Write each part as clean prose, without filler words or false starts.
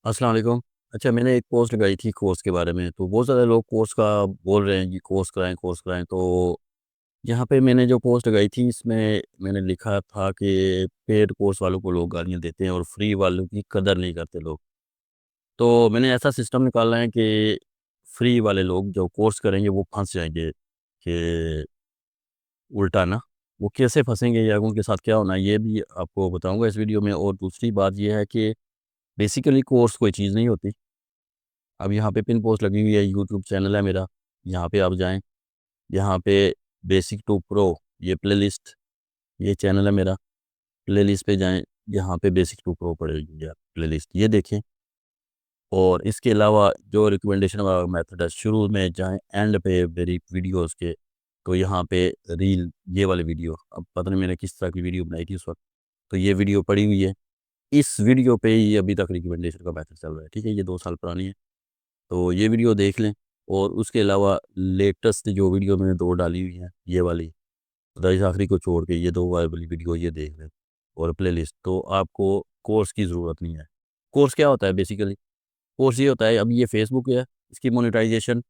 अस्सलाम वालेकुम। अच्छा, मैंने एक पोस्ट लगाई थी कोर्स के बारे में, तो बहुत ज़्यादा लोग कोर्स का बोल रहे हैं कि कोर्स कराएँ। तो यहाँ पे मैंने जो पोस्ट लगाई थी, इसमें मैंने लिखा था कि पेड कोर्स वालों को लोग गालियाँ देते हैं और फ्री वालों की कदर नहीं करते लोग। तो मैंने ऐसा सिस्टम निकाला है कि फ्री वाले लोग जो कोर्स करेंगे वो फँस जाएँगे कि उल्टा ना, वो कैसे फँसेंगे या उनके साथ क्या होना है, ये भी आपको बताऊँगा इस वीडियो में। और दूसरी बात ये है कि बेसिकली कोर्स कोई चीज़ नहीं होती। अब यहाँ पे पिन पोस्ट लगी हुई है, यूट्यूब चैनल है मेरा, यहाँ पे आप जाएँ, यहाँ पे बेसिक टू प्रो ये प्लेलिस्ट, ये चैनल है मेरा, प्लेलिस्ट पे जाएँ, यहाँ पे बेसिक टू प्रो पड़ेगी आप प्लेलिस्ट, ये देखें। और इसके अलावा जो रिकमेंडेशन वाला मेथड है, शुरू में जाएँ एंड पे मेरी वीडियोज़ के, तो यहाँ पे रील ये वाली वीडियो, अब पता नहीं मैंने किस तरह की वीडियो बनाई थी उस वक़्त, तो ये वीडियो पड़ी हुई है। इस वीडियो पे ही अभी तक रिकमेंडेशन का मेथड चल रहा है, ठीक है? ये 2 साल पुरानी है। तो ये वीडियो देख लें। और उसके अलावा लेटेस्ट जो वीडियो मैंने 2 डाली हुई हैं, ये वाली, खुदाई आखिरी को छोड़ के ये 2 वाली वीडियो ये देख लें और प्लेलिस्ट, तो आपको कोर्स की ज़रूरत नहीं है। कोर्स क्या होता है बेसिकली? कोर्स ये होता है, अब ये फेसबुक है, इसकी मोनेटाइज़ेशन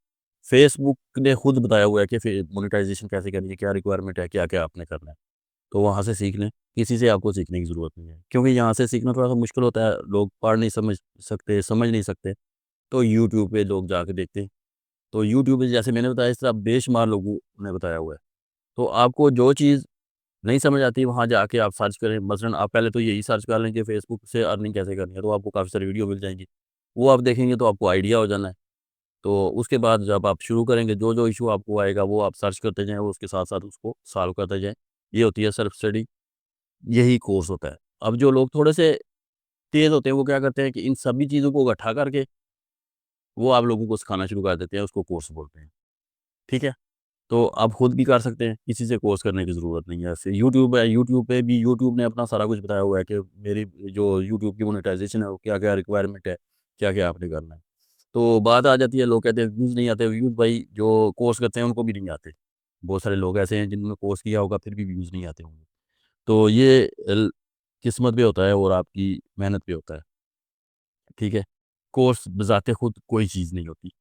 फेसबुक ने खुद बताया हुआ है कि फे मोनेटाइज़ेशन कैसे करनी है, क्या रिक्वायरमेंट है, क्या-क्या आपने करना है। तो वहाँ से सीख लें, किसी से आपको सीखने की ज़रूरत नहीं है। क्योंकि यहाँ से सीखना थोड़ा-सा मुश्किल होता है, लोग पढ़ नहीं समझ सकते, समझ नहीं सकते, तो यूट्यूब पे लोग जाके देखते हैं। तो यूट्यूब पे जैसे मैंने बताया, इस तरह बेशुमार लोगों ने बताया हुआ है। तो आपको जो चीज़ नहीं समझ आती, वहाँ जाके आप सर्च करें। मसलन आप पहले तो यही सर्च कर लें कि फेसबुक से अर्निंग कैसे करनी है, तो आपको काफ़ी सारी वीडियो मिल जाएँगी। वो आप देखेंगे तो आपको आइडिया हो जाना है। तो उसके बाद जब आप शुरू करेंगे, जो-जो इश्यू आपको आएगा वो आप सर्च करते जाएँ और उसके साथ-साथ उसको सॉल्व करते जाएँ। ये होती है सेल्फ स्टडी, यही कोर्स होता है। अब जो लोग थोड़े से तेज़ होते हैं, वो क्या करते हैं कि इन सभी चीज़ों को इकट्ठा करके वो आप लोगों को सिखाना शुरू कर देते हैं, उसको कोर्स बोलते हैं। ठीक है? तो आप खुद भी कर सकते हैं, किसी से कोर्स करने की ज़रूरत नहीं है। ऐसे यूट्यूब है, यूट्यूब पे भी यूट्यूब ने अपना सारा कुछ बताया हुआ है कि मेरी जो यूट्यूब की मोनेटाइज़ेशन है, वो क्या-क्या रिक्वायरमेंट है, क्या-क्या आपने करना है। तो बात आ जाती है, लोग कहते हैं व्यूज़ नहीं आते, व्यूज़ भाई जो कोर्स करते हैं उनको भी नहीं आते। बहुत सारे लोग ऐसे हैं जिन्होंने कोर्स किया होगा फिर भी व्यूज़ नहीं आते होंगे। तो ये किस्मत पे होता है और आपकी मेहनत पे होता है, ठीक है? कोर्स बज़ाते खुद कोई चीज़ नहीं होती।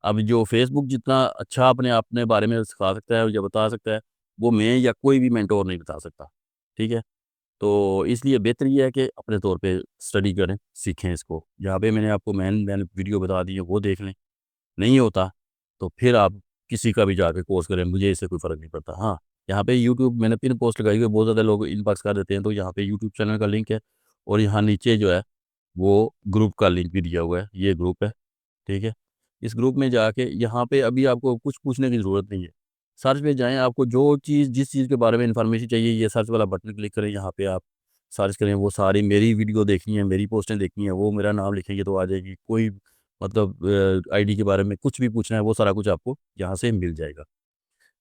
अब जो फ़ेसबुक जितना अच्छा अपने बारे में सिखा सकता है या बता सकता है, वो मैं या कोई भी मेंटर नहीं बता सकता, ठीक है? तो इसलिए बेहतर ये है कि अपने तौर पे स्टडी करें, सीखें इसको। यहाँ पे मैंने आपको मेन मेन वीडियो बता दी है, वो देख लें। नहीं होता, तो फिर आप किसी का भी जाके कोर्स करें, मुझे इससे कोई फ़र्क नहीं पड़ता। हाँ, यहाँ पे यूट्यूब मैंने पिन पोस्ट लगाई हुई है, बहुत ज़्यादा लोग इनबॉक्स कर देते हैं, तो यहाँ पे यूट्यूब चैनल का लिंक है और यहाँ नीचे जो है, वो ग्रुप का लिंक भी दिया हुआ है, ये ग्रुप है। ठीक है? इस ग्रुप में जाके यहाँ पे अभी आपको कुछ पूछने की ज़रूरत नहीं है। सर्च पे जाएँ, आपको जो चीज़ जिस चीज़ के बारे में इन्फॉर्मेशन चाहिए, ये सर्च वाला बटन क्लिक करें, यहाँ पे आप सर्च करें, वो सारी मेरी वीडियो देखनी है, मेरी पोस्टें देखनी है, वो मेरा नाम लिखेंगे तो आ जाएगी। कोई मतलब आईडी के बारे में कुछ भी पूछना है, वो सारा कुछ आपको यहाँ से मिल जाएगा।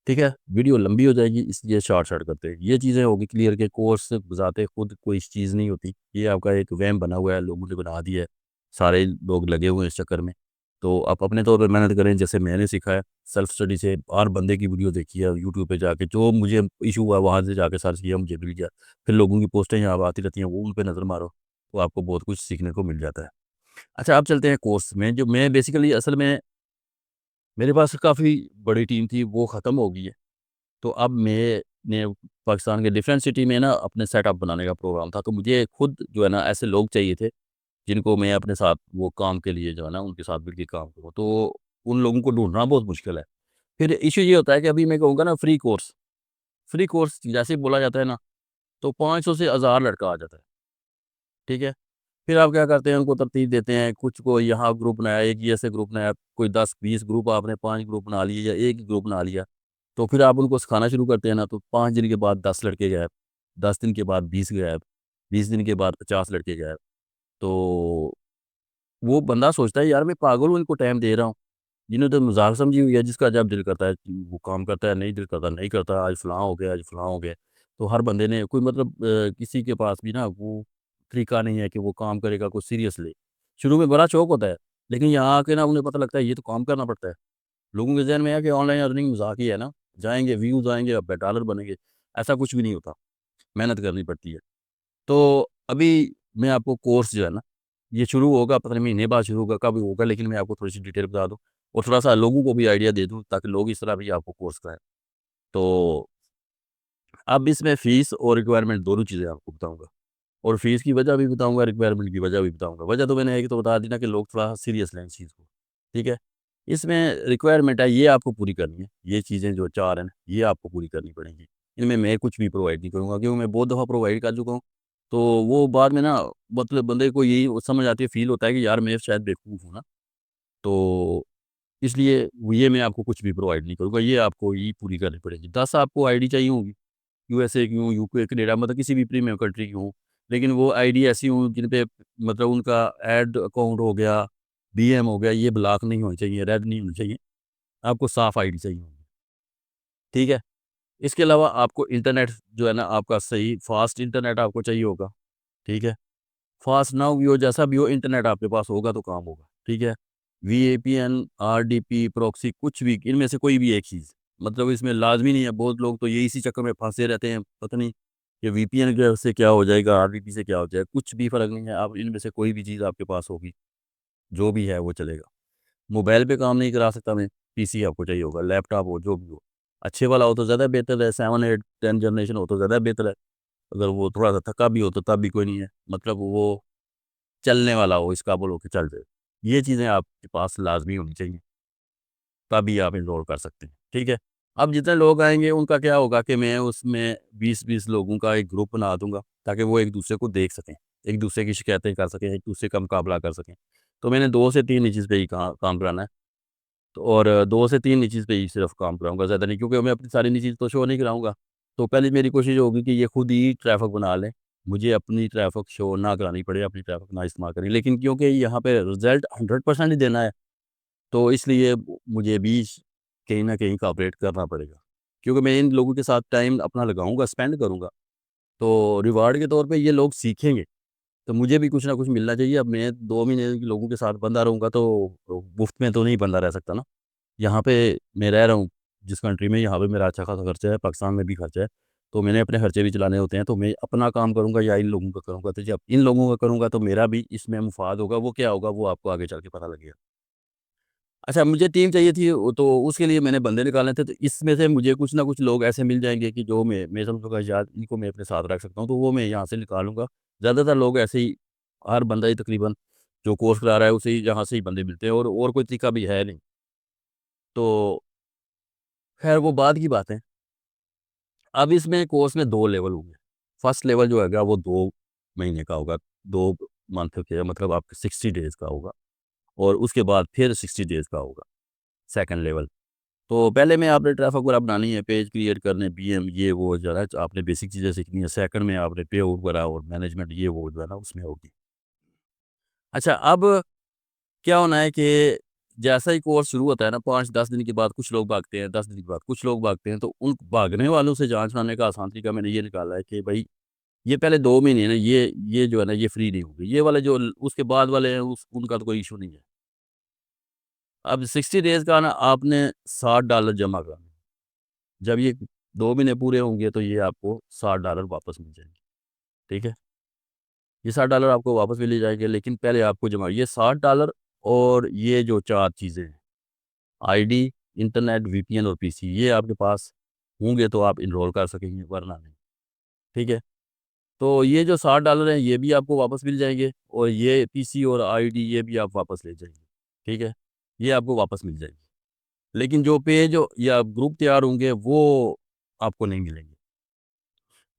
ठीक है? वीडियो लंबी हो जाएगी, इसलिए शॉर्ट-शॉर्ट करते हैं। ये चीज़ें होगी क्लियर कि कोर्स बज़ाते खुद कोई चीज़ नहीं होती। ये आपका एक वहम बना हुआ है, लोगों ने बना दिया है। सारे लोग लगे हुए हैं इस चक्कर में। तो आप अपने तौर पे मेहनत करें, जैसे मैंने सीखा है, सेल्फ स्टडी से और बंदे की वीडियो देखी है यूट्यूब पे जाके, जो मुझे इश्यू हुआ वहाँ से जाके सर्च किया, मुझे मिल गया। फिर लोगों की पोस्टें यहाँ आती रहती हैं, वो उन पे नज़र मारो, तो आपको बहुत कुछ सीखने को मिल जाता है। अच्छा, अब चलते हैं कोर्स में। जो मैं बेसिकली असल में मेरे पास काफ़ी बड़ी टीम थी, वो ख़त्म हो गई है। तो अब मैंने पाकिस्तान के डिफरेंट सिटी में ना अपने सेटअप बनाने का प्रोग्राम था, तो मुझे खुद जो है ना ऐसे लोग चाहिए थे, जिनको मैं अपने साथ वो काम के लिए जो है ना उनके साथ मिलके काम करूँ, तो उन लोगों को ढूँढना बहुत मुश्किल है। फिर इश्यू ये होता है कि अभी मैं कहूँगा ना फ्री कोर्स जैसे ही बोला जाता है ना, तो 500 से 1000 लड़का आ जाता है, ठीक है? फिर आप क्या करते हैं, उनको तरतीब देते हैं, कुछ को यहाँ ग्रुप बनाया, एक ही ऐसे ग्रुप बनाया, कोई 10-20 ग्रुप, आपने 5 ग्रुप बना लिए या 1 ही ग्रुप बना लिया। तो फिर आप उनको सिखाना शुरू करते हैं ना, तो 5 दिन के बाद 10 लड़के गायब, 10 दिन के बाद 20 गायब, 20 दिन के बाद 50 लड़के गायब। तो वो बंदा सोचता है, यार मैं पागल हूँ, इनको टाइम दे रहा हूँ। जिन्हें तो मज़ाक समझी हुई है, जिसका जब दिल करता है वो काम करता है, नहीं दिल करता नहीं करता, आज फलाँ हो गया, आज फलाँ हो गया। तो हर बंदे ने कोई मतलब किसी के पास भी ना वो तरीका नहीं है कि वो काम करेगा कुछ सीरियसली। शुरू में बड़ा शौक होता है, लेकिन यहाँ आके ना उन्हें पता लगता है ये तो काम करना पड़ता है। लोगों के ज़हन में है कि ऑनलाइन अर्निंग मज़ाक ही है ना, जाएँगे व्यूज़ आएँगे, अब डॉलर बनेंगे। ऐसा कुछ भी नहीं होता, मेहनत करनी पड़ती है। तो अभी मैं आपको कोर्स जो है ना ये शुरू होगा, पता नहीं महीने बाद शुरू होगा, कब होगा, लेकिन मैं आपको थोड़ी-सी डिटेल बता दूँ और थोड़ा-सा लोगों को भी आइडिया दे दूँ ताकि लोग इस तरह भी आपको कोर्स कराएँ। तो अब इसमें फ़ीस और रिक्वायरमेंट दोनों चीज़ें आपको बताऊँगा और फ़ीस की वजह भी बताऊँगा, रिक्वायरमेंट की वजह भी बताऊँगा। वजह तो मैंने एक तो बता दी ना कि लोग थोड़ा सीरियस लें इस चीज़ को, ठीक है? इसमें रिक्वायरमेंट है, ये आपको पूरी करनी है। ये चीज़ें जो 4 हैं ना, ये आपको पूरी करनी पड़ेंगी। इनमें मैं कुछ भी प्रोवाइड नहीं करूँगा क्योंकि मैं बहुत दफ़ा प्रोवाइड कर चुका हूँ। तो वो बाद में ना मतलब बंदे को यही समझ आती है, फ़ील होता है कि यार मैं शायद बेवकूफ़ हूँ ना, तो इसलिए ये मैं आपको कुछ भी प्रोवाइड नहीं करूँगा, ये आपको ही पूरी करनी पड़ेगी। 10 आपको आईडी चाहिए होंगी, यूएसए की हों, यूके, कनाडा मतलब किसी भी प्रीमियम कंट्री की हों, लेकिन वो आईडी ऐसी हों जिन पे मतलब उनका ऐड अकाउंट हो गया, बीएम हो गया, ये ब्लॉक नहीं होनी चाहिए, रेड नहीं होनी चाहिए। आपको साफ़ आईडी चाहिए होगी, ठीक है? इसके अलावा आपको इंटरनेट जो है ना आपका सही फ़ास्ट इंटरनेट आपको चाहिए होगा, ठीक है? फ़ास्ट ना भी हो, जैसा भी हो, इंटरनेट आपके पास होगा तो काम होगा, ठीक है? वीपीएन, आरडीपी, प्रॉक्सी कुछ भी इनमें से कोई भी एक चीज़, मतलब इसमें लाज़मी नहीं है, बहुत लोग तो ये इसी चक्कर में फँसे रहते हैं, पता नहीं कि वीपीएन के से क्या हो जाएगा, आरडीपी से क्या हो जाएगा, कुछ भी फ़र्क नहीं है, आप इनमें से कोई भी चीज़ आपके पास होगी, जो भी है वो चलेगा। मोबाइल पे काम नहीं करा सकता मैं, पीसी आपको चाहिए होगा, लैपटॉप हो, जो भी हो। अच्छे वाला हो तो ज़्यादा बेहतर है, 7, 8, 10 जनरेशन हो तो ज़्यादा बेहतर है। अगर वो थोड़ा-सा थका भी हो तो तब भी कोई नहीं है, मतलब वो चलने वाला हो, इस काबुल हो के चल जाए। ये चीज़ें आपके पास लाज़मी होनी चाहिए, तभी आप एनरोल कर सकते हैं, ठीक है? अब जितने लोग आएँगे उनका क्या होगा कि मैं उसमें 20-20 लोगों का एक ग्रुप बना दूँगा, ताकि वो एक-दूसरे को देख सकें, एक-दूसरे की शिकायतें कर सकें, एक-दूसरे का मुकाबला कर सकें। तो मैंने 2 से 3 इस चीज़ पे ही काम कराना है। तो और 2 से 3 निचीज़ पे ही सिर्फ़ काम कराऊँगा, ज़्यादा नहीं क्योंकि मैं अपनी सारी निचीज़ तो शो नहीं कराऊँगा। तो पहले मेरी कोशिश होगी कि ये खुद ही ट्रैफ़िक बना लें, मुझे अपनी ट्रैफ़िक शो ना करानी पड़े, अपनी ट्रैफ़िक ना इस्तेमाल करें। लेकिन क्योंकि यहाँ पे रिज़ल्ट 100% ही देना है, तो इसलिए मुझे भी कहीं न कहीं कोऑपरेट करना पड़ेगा। क्योंकि मैं इन लोगों के साथ टाइम अपना लगाऊँगा, स्पेंड करूँगा, तो रिवार्ड के तौर पे ये लोग सीखेंगे, तो मुझे भी कुछ ना कुछ मिलना चाहिए। अब मैं 2 महीने लोगों के साथ बंधा रहूँगा तो मुफ़्त में तो नहीं बंधा रह सकता ना। यहाँ पे मैं रह रहा हूँ, जिस कंट्री में यहाँ पे मेरा अच्छा खासा खर्चा है, पाकिस्तान में भी खर्चा है, तो मैंने अपने खर्चे भी चलाने होते हैं, तो मैं अपना काम करूँगा या इन लोगों का करूँगा, तो जब इन लोगों का करूँगा तो मेरा भी इसमें मुफ़ाद होगा, वो क्या होगा वो आपको आगे चल के पता लगेगा। अच्छा मुझे टीम चाहिए थी वो तो उसके लिए मैंने बंदे निकालने थे, तो इसमें से मुझे कुछ ना कुछ लोग ऐसे मिल जाएँगे कि जो मैं समझूँगा शायद इनको मैं अपने साथ रख सकता हूँ, तो वो मैं यहाँ से निकालूँगा। ज़्यादातर लोग ऐसे ही हर बंदा ही तकरीबन जो कोर्स करा रहा है उसे ही यहाँ से ही बंदे मिलते हैं और कोई तरीका भी है नहीं। तो ख़ैर वो बाद की बात है। अब इसमें कोर्स में 2 लेवल होंगे। फर्स्ट लेवल जो होगा वो 2 महीने का होगा, 2 मंथ के मतलब आपके 60 डेज़ का होगा और उसके बाद फिर 60 डेज़ का होगा, सेकंड लेवल। तो पहले में आपने ट्रैफ़िक वगैरह बनानी है, पेज क्रिएट करने, बीएम ये वो जो है ना आपने बेसिक चीज़ें सीखनी है। सेकंड में आपने पेआउट वगैरह और मैनेजमेंट ये वो जो है ना उसमें होगी। अच्छा अब क्या होना है कि जैसा ही कोर्स शुरू होता है ना 5-10 दिन के बाद कुछ लोग भागते हैं, 10 दिन के बाद कुछ लोग भागते हैं, तो उन भागने वालों से जान छुड़ाने का आसान तरीका मैंने ये निकाला है कि भई ये पहले 2 महीने ना ये जो है ना ये फ्री नहीं होंगे। ये वाले जो उसके बाद वाले हैं उस उनका तो कोई इश्यू नहीं है। अब 60 डेज़ का ना आपने $60 जमा कराने हैं। जब ये 2 महीने पूरे होंगे तो ये आपको $60 वापस मिल जाएँगे, ठीक है? ये $60 आपको वापस भी ले जाएँगे लेकिन पहले आपको जमा ये $60 और ये जो 4 चीज़ें हैं, आईडी, इंटरनेट, वीपीएन और पीसी ये आपके पास होंगे तो आप एनरोल कर सकेंगे वरना नहीं, ठीक है? तो ये जो $60 हैं ये भी आपको वापस मिल जाएँगे और ये पीसी और आईडी ये भी आप वापस ले जाएँगे, ठीक है? ये आपको वापस मिल जाएँगे। लेकिन जो पेज या ग्रुप तैयार होंगे वो आपको नहीं मिलेंगे।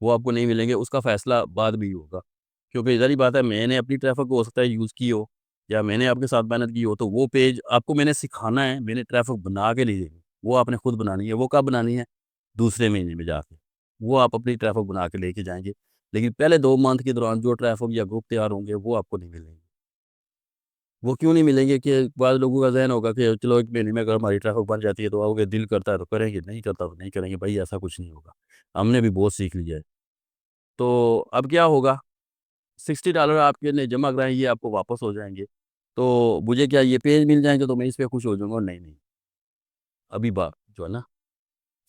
वो आपको नहीं मिलेंगे, उसका फ़ैसला बाद में ही होगा। क्योंकि ज़ाहिर-सी बात है मैंने अपनी ट्रैफ़िक हो सकता है यूज़ की हो या मैंने आपके साथ मेहनत की हो, तो वो पेज आपको मैंने सिखाना है, मैंने ट्रैफ़िक बना के नहीं देनी। वो आपने खुद बनानी है, वो कब बनानी है? दूसरे महीने में जाके। वो आप अपनी ट्रैफ़िक बना के लेके जाएँगे। लेकिन पहले 2 मंथ के दौरान जो ट्रैफ़िक या ग्रुप तैयार होंगे, वो आपको नहीं मिलेंगे। वो क्यों नहीं मिलेंगे कि बाद लोगों का ज़हन होगा कि चलो 1 महीने में अगर हमारी ट्रैफ़िक बन जाती है तो आओगे, दिल करता है तो करेंगे, नहीं करता तो नहीं करेंगे। भई ऐसा कुछ नहीं होगा। हमने भी बहुत सीख लिया है। तो अब क्या होगा $60 आपके ने जमा कराए ये आपको वापस हो जाएँगे। तो मुझे क्या ये पेज मिल जाएँगे तो मैं इस पे खुश हो जाऊँगा? नहीं, नहीं, अभी जो है ना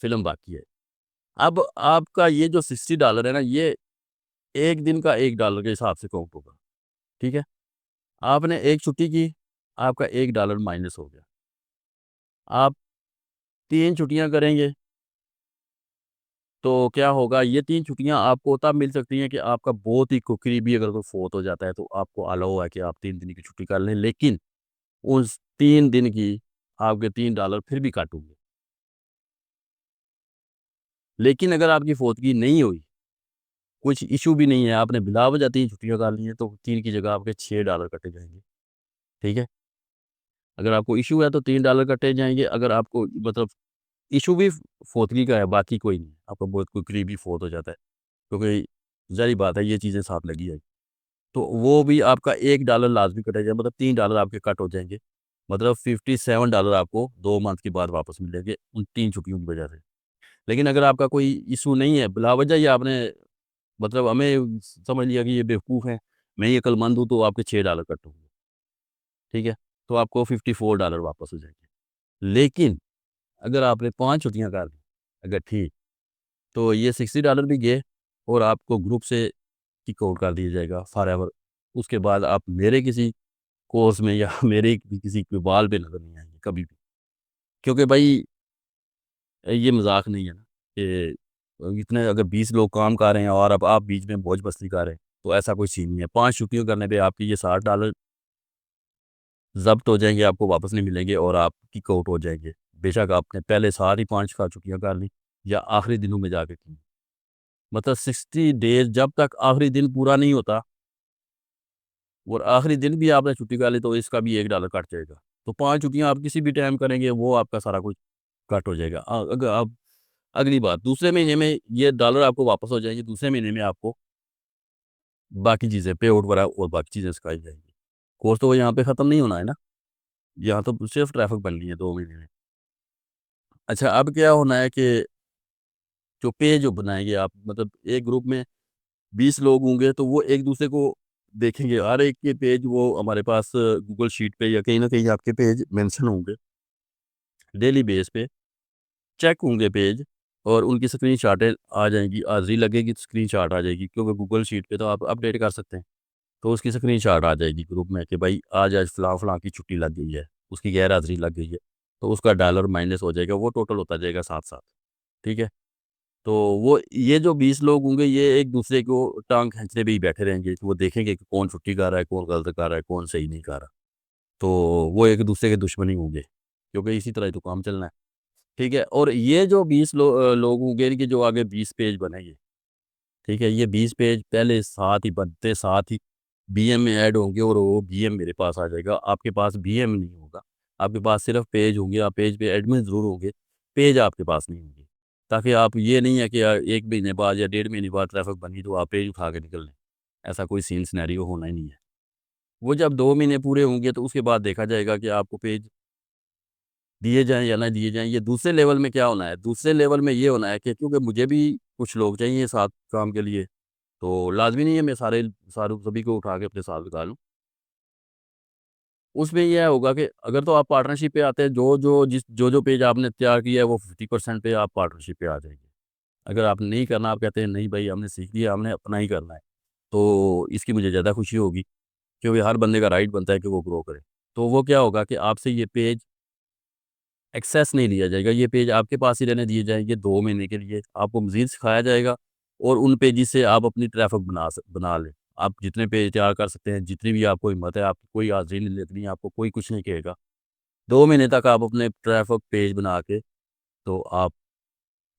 फ़िल्म बाकी है। अब आपका ये जो $60 है ना ये 1 दिन का $1 के हिसाब से काउंट होगा, ठीक है? आपने एक छुट्टी की, आपका $1 माइनस हो गया। आप 3 छुट्टियाँ करेंगे, तो क्या होगा, ये 3 छुट्टियाँ आपको तब मिल सकती हैं कि आपका बहुत ही करीबी अगर कोई फ़ौत हो जाता है, तो आपको अलाउ है कि आप 3 दिन की छुट्टी कर लें, लेकिन उस 3 दिन की आपके $3 फिर भी कट होंगे। लेकिन अगर आपकी फ़ौतगी नहीं हुई, कुछ इश्यू भी नहीं है, आपने बिलावजह 3 छुट्टियाँ कर ली हैं, तो 3 की जगह आपके $6 कटे जाएँगे, ठीक है? अगर आपको इश्यू है तो $3 कटे जाएँगे, अगर आपको मतलब इश्यू भी फ़ौतगी का है, बाकी कोई नहीं। आपका बहुत कोई करीबी फ़ौत हो जाता है, क्योंकि ज़ाहिर बात है ये चीज़ें साथ लगी है। तो वो भी आपका $1 लाज़मी कटेगा, मतलब $3 आपके कट हो जाएँगे। मतलब $57 आपको 2 मंथ के बाद वापस मिलेंगे, उन 3 छुट्टियों की वजह से। लेकिन अगर आपका कोई इश्यू नहीं है, बिलावजह ही आपने मतलब हमें समझ लिया कि ये बेवकूफ़ है, मैं ही अक्लमंद हूँ, तो आपके $6 कट होंगे, ठीक है? तो आपको $54 वापस हो जाएँगे। लेकिन अगर आपने 5 छुट्टियाँ कर ली, अगर ठीक, तो ये $60 भी गए और आपको ग्रुप से किक आउट कर दिया जाएगा फॉरएवर। उसके बाद आप मेरे किसी कोर्स में या मेरे भी किसी के बाल पे नज़र नहीं आएँगे कभी भी। क्योंकि भई ये मज़ाक नहीं है ना कि इतने अगर 20 लोग काम कर रहे हैं और अब आप बीच में मौज-मस्ती कर रहे हैं, तो ऐसा कोई सीन नहीं है। 5 छुट्टियाँ करने पे आपके ये $60 ज़ब्त हो जाएँगे, आपको वापस नहीं मिलेंगे और आप किक आउट हो जाएँगे। बेशक आपने पहले सारी 5 का छुट्टियाँ कर ली या आखिरी दिनों में जाके की। मतलब 60 डेज़ जब तक आखिरी दिन पूरा नहीं होता और आखिरी दिन भी आपने छुट्टी कर ली, तो इसका भी $1 कट जाएगा। तो 5 छुट्टियाँ आप किसी भी टाइम करेंगे, वो आपका सारा कुछ कट हो जाएगा। अगर आप अगली बात, दूसरे महीने में ये डॉलर आपको वापस हो जाएँगे, दूसरे महीने में आपको बाकी चीज़ें पे आउट वगैरह और बाकी चीज़ें सिखाई जाएँगी। कोर्स तो यहाँ पे ख़त्म नहीं होना है ना, यहाँ तो सिर्फ़ ट्रैफ़िक बननी है 2 महीने में। अच्छा, अब क्या होना है कि जो पेज जो बनाएँगे आप, मतलब एक ग्रुप में 20 लोग होंगे, तो वो एक-दूसरे को देखेंगे। हर एक के पेज वो हमारे पास गूगल शीट पे या कहीं न कहीं आपके पेज मेंशन होंगे, डेली बेस पे चेक होंगे पेज और उनकी स्क्रीनशॉटें आ जाएँगी, हाज़िरी लगेगी तो स्क्रीनशॉट आ जाएगी, क्योंकि गूगल शीट पे तो आप अपडेट कर सकते हैं। तो उसकी स्क्रीनशॉट आ जाएगी ग्रुप में कि भाई आज-आज फलाँ-फलाँ की छुट्टी लग गई है, उसकी गैर हाज़िरी लग गई है, तो उसका डॉलर माइनस हो जाएगा, वो टोटल होता जाएगा साथ-साथ, ठीक है? तो वो ये जो 20 लोग होंगे, ये एक-दूसरे को टाँग खींचते भी बैठे रहेंगे, तो वो देखेंगे कि कौन छुट्टी कर रहा है, कौन गलत कर रहा है, कौन सही नहीं कर रहा। तो वो एक-दूसरे के दुश्मन ही होंगे, क्योंकि इसी तरह ही तो काम चलना है, ठीक है? और ये जो 20 लोग होंगे, इनके जो आगे 20 पेज बनेंगे, ठीक है? ये 20 पेज पहले साथ ही बनते, साथ ही बीएम में ऐड होंगे और वो बीएम मेरे पास आ जाएगा। आपके पास बीएम नहीं होगा, आपके पास सिर्फ़ पेज होंगे, आप पेज पे एडमिन ज़रूर होंगे, पेज आपके पास नहीं होंगे। ताकि आप ये नहीं है कि 1 महीने बाद या डेढ़ महीने बाद ट्रैफ़िक बनी तो आप पेज उठा के निकल लें। ऐसा कोई सीन सिनेरियो होना ही नहीं है। वो जब 2 महीने पूरे होंगे, तो उसके बाद देखा जाएगा कि आपको पेज दिए जाएँ या ना दिए जाएँ। ये दूसरे लेवल में क्या होना है, दूसरे लेवल में ये होना है कि क्योंकि मुझे भी कुछ लोग चाहिए साथ काम के लिए, तो लाज़मी नहीं है मैं सारे सभी को उठा के अपने साथ लगा लूँ। उसमें ये होगा कि अगर तो आप पार्टनरशिप पे आते हैं, जो पेज आपने तैयार किया है वो 50% पे आप पार्टनरशिप पे आ जाएँगे। अगर आपने नहीं करना, आप कहते हैं नहीं भाई हमने सीख लिया, हमने अपना ही करना है, तो इसकी मुझे ज़्यादा खुशी होगी, क्योंकि हर बंदे का राइट बनता है कि वो ग्रो करे। तो वो क्या होगा कि आपसे ये पेज एक्सेस नहीं लिया जाएगा, ये पेज आपके पास ही रहने दिए जाएँगे 2 महीने के लिए, आपको मज़ीद सिखाया जाएगा और उन पेजेज़ से आप अपनी ट्रैफ़िक बना लें। आप जितने पेज तैयार कर सकते हैं, जितनी भी आपको हिम्मत है, आपकी कोई हाज़िरी नहीं लगनी, आपको कोई कुछ नहीं कहेगा। 2 महीने तक आप अपने ट्रैफ़िक पेज बना के, तो आप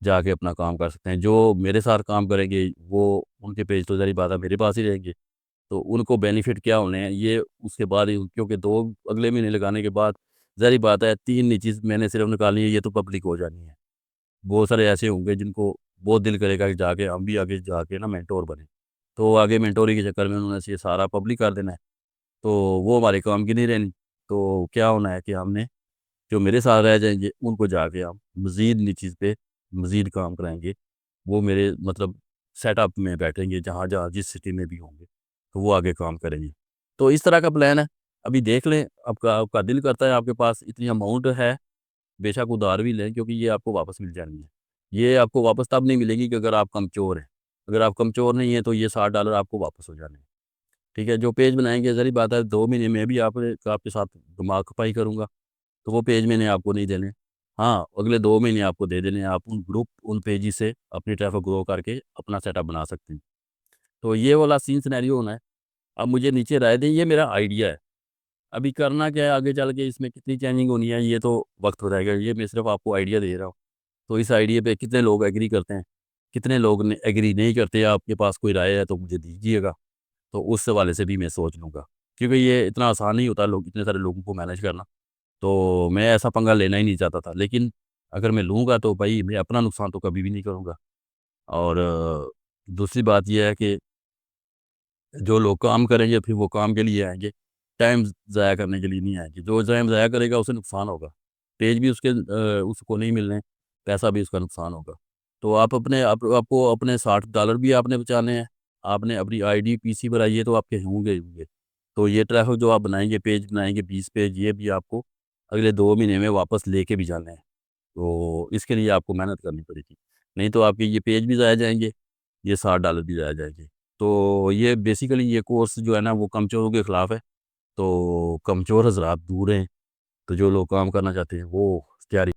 जाके अपना काम कर सकते हैं। जो मेरे साथ काम करेंगे, वो उनके पेज तो ज़ाहिर बात है मेरे पास ही रहेंगे, तो उनको बेनिफिट क्या होने हैं, ये उसके बाद ही, क्योंकि 2 अगले महीने लगाने के बाद ज़ाहिर बात है 3 नीचीज़ मैंने सिर्फ़ निकालनी है, ये तो पब्लिक हो जानी है। बहुत सारे ऐसे होंगे जिनको बहुत दिल करेगा कि जाके हम भी आगे जाके ना मेंटोर बनें। तो आगे मेंटोरी के चक्कर में उन्होंने ये सारा पब्लिक कर देना है, तो वो हमारे काम की नहीं रहनी। तो क्या होना है कि हमने जो मेरे साथ रह जाएँगे, उनको जाके हम मज़ीद नीचीज़ पे मज़ीद काम कराएँगे। वो मेरे मतलब सेटअप में बैठेंगे, जहाँ-जहाँ जिस सिटी में भी होंगे, तो वो आगे काम करेंगे। तो इस तरह का प्लान है। अभी देख लें, आपका आपका दिल करता है, आपके पास इतनी अमाउंट है, बेशक उधार भी लें, क्योंकि ये आपको वापस मिल जानी है। ये आपको वापस तब नहीं मिलेगी कि अगर आप कमज़ोर हैं। अगर आप कमज़ोर नहीं हैं, तो ये $60 आपको वापस हो जाने हैं। ठीक है, जो पेज बनाएंगे ज़ाहिर बात है 2 महीने में भी आपके साथ दिमाग खपाई करूँगा, तो वो पेज मैंने आपको नहीं देने। हाँ, अगले 2 महीने आपको दे देने हैं, आप उन पेजेज़ से अपनी ट्रैफ़िक ग्रो करके अपना सेटअप बना सकते हैं। तो ये वाला सीन सिनेरियो होना है। अब मुझे नीचे राय दें, ये मेरा आइडिया है। अभी करना क्या है आगे चल के, इसमें कितनी चेंजिंग होनी है ये तो वक्त बताएगा। ये मैं सिर्फ आपको आइडिया दे रहा हूँ। तो इस आइडिया पे कितने लोग एग्री करते हैं, कितने लोग ने एग्री नहीं करते, आपके पास कोई राय है तो मुझे दीजिएगा, तो उस हवाले से भी मैं सोच लूँगा। क्योंकि ये इतना आसान नहीं होता लोग इतने सारे लोगों को मैनेज करना, तो मैं ऐसा पंगा लेना ही नहीं चाहता था। लेकिन अगर मैं लूँगा तो भाई मैं अपना नुकसान तो कभी भी नहीं करूँगा। और दूसरी बात ये है कि जो लोग काम करेंगे फिर वो काम के लिए आएँगे, टाइम ज़ाया करने के लिए नहीं आएँगे। जो टाइम ज़ाया करेगा उसे नुकसान होगा। पेज भी उसको नहीं मिलने, पैसा भी उसका नुकसान होगा। तो आपको अपने $60 भी आपने बचाने हैं, आपने अपनी आईडी पीसी बनाई है तो आपके होंगे ही होंगे। तो ये ट्रैफ़िक जो आप बनाएँगे, पेज बनाएँगे 20 पेज, ये भी आपको अगले 2 महीने में वापस लेके भी जाने हैं। तो इसके लिए आपको मेहनत करनी पड़ेगी। नहीं तो आपके ये पेज भी ज़ाया जाएँगे, ये $60 भी ज़ाया जाएँगे। तो ये बेसिकली ये कोर्स जो है ना वो कमज़ोरों के खिलाफ है, तो कमज़ोर हज़रात दूर रहें, तो जो लोग काम करना चाहते हैं वो तैयारी